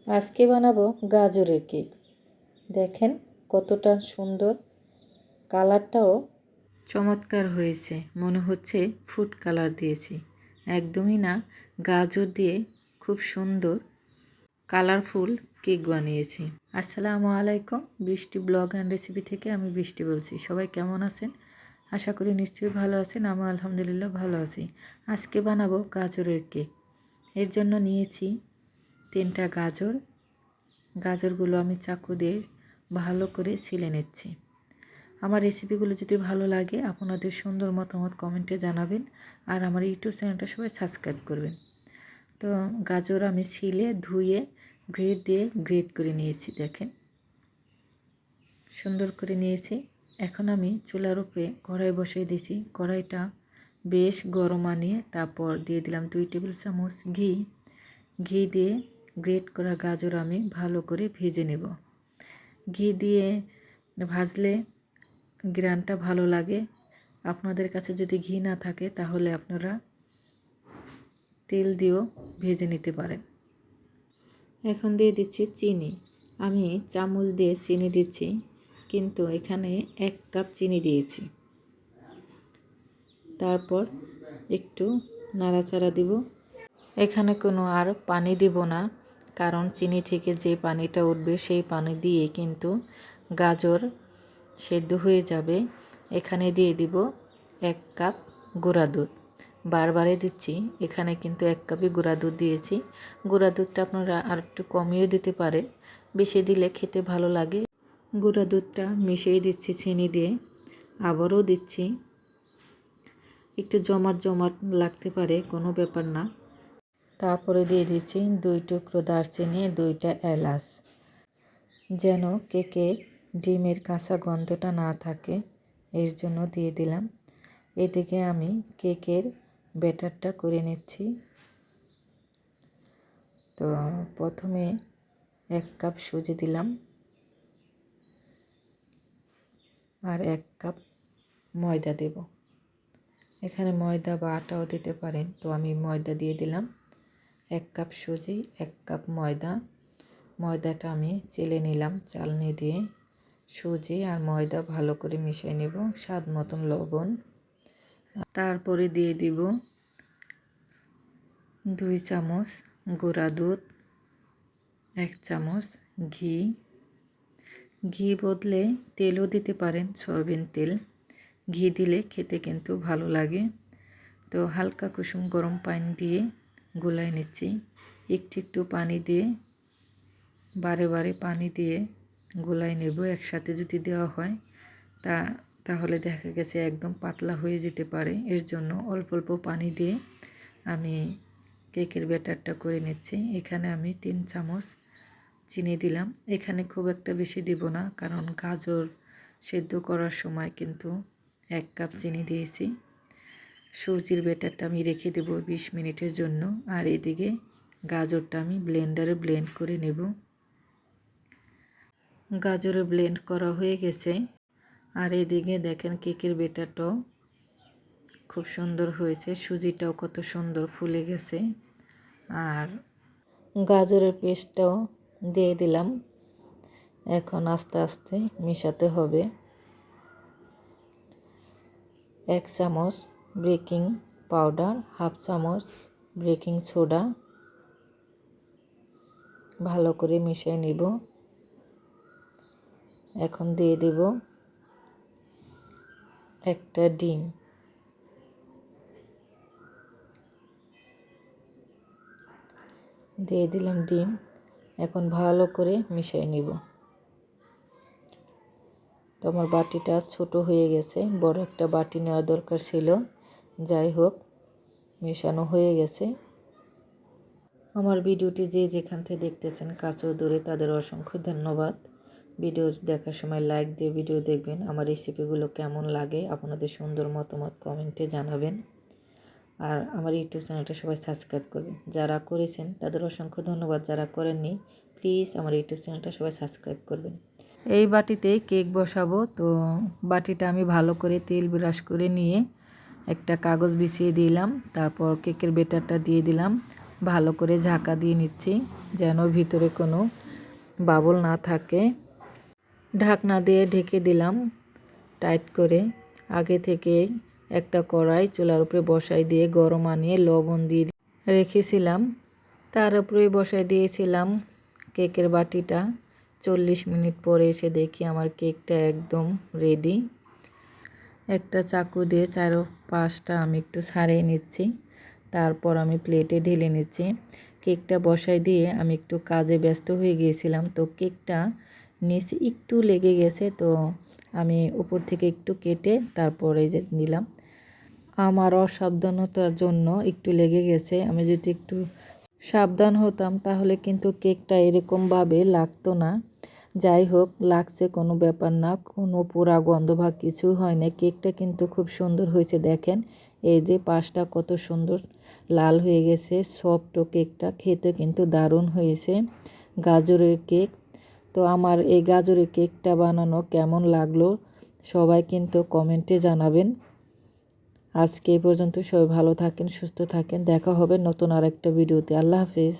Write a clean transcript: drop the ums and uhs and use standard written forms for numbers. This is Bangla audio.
আজকে বানাবো গাজরের কেক। দেখেন কতটা সুন্দর, কালারটাও চমৎকার হয়েছে। মনে হচ্ছে ফুড কালার দিয়েছি, একদমই না। গাজর দিয়ে খুব সুন্দর কালারফুল কেক বানিয়েছি। আসসালামু আলাইকুম, বৃষ্টি ব্লগ অ্যান্ড রেসিপি থেকে আমি বৃষ্টি বলছি। সবাই কেমন আছেন? আশা করি নিশ্চয়ই ভালো আছেন। আমি আলহামদুলিল্লাহ ভালো আছি। আজকে বানাবো গাজরের কেক। এর জন্য নিয়েছি 3টা গাজর। গাজরগুলো আমি চাকু দিয়ে ভালো করে ছিলে নিচ্ছি। আমার রেসিপিগুলো যদি ভালো লাগে আপনাদের সুন্দর মতামত কমেন্টে জানাবেন, আর আমার ইউটিউব চ্যানেলটা সবাই সাবস্ক্রাইব করবেন। তো গাজর আমি ছিলে ধুয়ে গ্রেট করে নিয়েছি। দেখেন সুন্দর করে নিয়েছি। এখন আমি চুলার উপরে কড়াই বসিয়ে দিয়েছি। কড়াইটা বেশ গরম আনিয়ে তারপর দিয়ে দিলাম 2 টেবিল চামচ ঘি দিয়ে গ্রেট করা গাজর আমি ভালো করে ভেজে নেব। ঘি দিয়ে ভাজলে গ্রানটা ভালো লাগে। আপনাদের কাছে যদি ঘি না থাকে তাহলে আপনারা তেল দিয়েও ভেজে নিতে পারেন। এখন দিয়ে দিচ্ছি চিনি। আমি চামচ দিয়ে চিনি দিচ্ছি, কিন্তু এখানে 1 কাপ চিনি দিয়েছি। তারপর একটু নাড়াচাড়া দিব। এখানে কোনো আর পানি দিব না, কারণ চিনি থেকে যে পানিটা উঠবে সেই পানি দিয়ে কিন্তু গাজর সেদ্ধ হয়ে যাবে। এখানে দিয়ে দিব 1 কাপ গুঁড়া দুধ। বারবারে দিচ্ছি, এখানে কিন্তু 1 কাপই গুঁড়া দুধ দিয়েছি। গুঁড়া দুধটা আপনারা আর একটু কমিয়ে দিতে পারেন, বেশি দিলে খেতে ভালো লাগে। গুঁড়া দুধটা মিশিয়ে দিচ্ছি চিনি দিয়ে, আবারও দিচ্ছি। একটু জমাট লাগতে পারে, কোনো ব্যাপার না। তারপরে দিয়ে দিচ্ছি 2 টুকরো দারচিনি, 2টা এলাচ, যেন কেকে ডিমের কাঁচা গন্ধটা না থাকে, এর জন্য দিয়ে দিলাম। এদিকে আমি কেকের ব্যাটারটা করে নিচ্ছি। তো প্রথমে 1 কাপ সুজি দিলাম, আর 1 কাপ ময়দা দেব। এখানে ময়দা বা আটাও দিতে পারেন, তো আমি ময়দা দিয়ে দিলাম। 1 কাপ সুজি, 1 কাপ ময়দা। ময়দাটা আমি চেলে নিলাম চালনি দিয়ে। সুজি আর ময়দা ভালো করে মিশিয়ে নেব। স্বাদ মতন লবণ। তারপরে দিয়ে দিব 2 চামচ গুঁড়া দুধ, 1 চামচ ঘি বদলে তেলও দিতে পারেন, সয়াবিন তেল। ঘি দিলে খেতে কিন্তু ভালো লাগে। তো হালকা কুসুম গরম পানি দিয়ে গুলাই নিচ্ছি। একটু পানি দিয়ে বারে পানি দিয়ে গোলাই নেব। একসাথে যদি দেওয়া হয় তাহলে দেখা গেছে একদম পাতলা হয়ে যেতে পারে। এর জন্য অল্প পানি দিয়ে আমি কেকের ব্যাটারটা করে নিচ্ছি। এখানে আমি 3 চামচ চিনি দিলাম। এখানে খুব একটা বেশি দিব না, কারণ গাজর সেদ্ধ করার সময় কিন্তু 1 কাপ চিনি দিয়েছি। সুজির ব্যাটারটা আমি রেখে দেব 20 মিনিটের জন্য, আর এদিকে গাজরটা আমি ব্লেন্ডারে ব্লেন্ড করে নেব। গাজরে ব্লেন্ড করা হয়ে গেছে, আর এদিকে দেখেন কেকের ব্যাটারটাও খুব সুন্দর হয়েছে। সুজিটাও কত সুন্দর ফুলে গেছে, আর গাজরের পেস্টটাও দিয়ে দিলাম। এখন আস্তে আস্তে মেশাতে হবে। 1 চামচ বেকিং পাউডার, 1/2 চামচ বেকিং সোডা, ভালো করে মিশিয়ে নিব। এখন দিয়ে দেব 1টা ডিম। দিয়ে দিলাম ডিম। এখন ভালো করে মিশিয়ে নিব। তো আমার বাটিটা ছোট হয়ে গেছে, বড় একটা বাটি নেওয়া দরকার ছিল। যাই হোক, মেশানো হয়ে গেছে। আমার ভিডিওটি যে যেখান থেকে দেখতেছেন, কাছে ও দূরে, তাদের অসংখ্য ধন্যবাদ। ভিডিও দেখার সময় লাইক দিয়ে ভিডিও দেখবেন। আমার রেসিপিগুলো কেমন লাগে আপনাদের সুন্দর মতামত কমেন্টে জানাবেন, আর আমার ইউটিউব চ্যানেলটা সবাই সাবস্ক্রাইব করবেন। যারা করেছেন তাদের অসংখ্য ধন্যবাদ, যারা করেননি প্লিজ আমার ইউটিউব চ্যানেলটা সবাই সাবস্ক্রাইব করবেন। এই বাটিতে কেক বসাবো, তো বাটিটা আমি ভালো করে তেল ব্রাশ করে নিয়ে একটা কাগজ বিছিয়ে দিলাম। তারপর কেকের ব্যাটারটা দিয়ে দিলাম। ভালো করে ঢাকা দিয়ে নিচ্ছি যেন ভিতরে কোনো বাবল না থাকে। ঢাকনা দিয়ে ঢেকে দিলাম টাইট করে। আগে থেকে একটা কড়াই চুলার উপরে বসাই দিয়ে গরম আনিয়ে লবণ দিয়ে রেখেছিলাম। তার উপরে বসাই দিয়েছিলাম কেকের বাটিটা। 40 মিনিট পরে এসে দেখি আমার কেকটা একদম রেডি। একটা চাকু দিয়ে চারপাশটা আমি একটু ছাড়িয়ে নিচ্ছি, তারপর আমি প্লেটে ঢেলে নিচ্ছি। কেকটা বসাই দিয়ে আমি একটু কাজে ব্যস্ত হয়ে গিয়েছিলাম, তো কেকটা নিচে একটু লেগে গেছে, তো আমি উপর থেকে একটু কেটে তারপরে যে দিলাম। আমার অসাবধানতার জন্য একটু লেগে গেছে। আমি যদি একটু সাবধান হতাম তাহলে কিন্তু কেকটা এরকমভাবে লাগতো না। যাই হোক, লাগছে কোনো ব্যাপার না, কোনো পোড়া গন্ধ বা কিছু হয় না। কেকটা কিন্তু খুব সুন্দর হয়েছে দেখেন। এই যে পাশটা কত সুন্দর লাল হয়ে গেছে। সফট কেকটা খেতে কিন্তু দারুণ হয়েছে। গাজরের কেক। তো আমার এই গাজরের কেকটা বানানো কেমন লাগলো সবাই কিন্তু কমেন্টে জানাবেন। আজকে এই পর্যন্ত। সবাই ভালো থাকেন, সুস্থ থাকেন। দেখা হবে নতুন আরেকটা ভিডিওতে। আল্লাহ হাফেজ।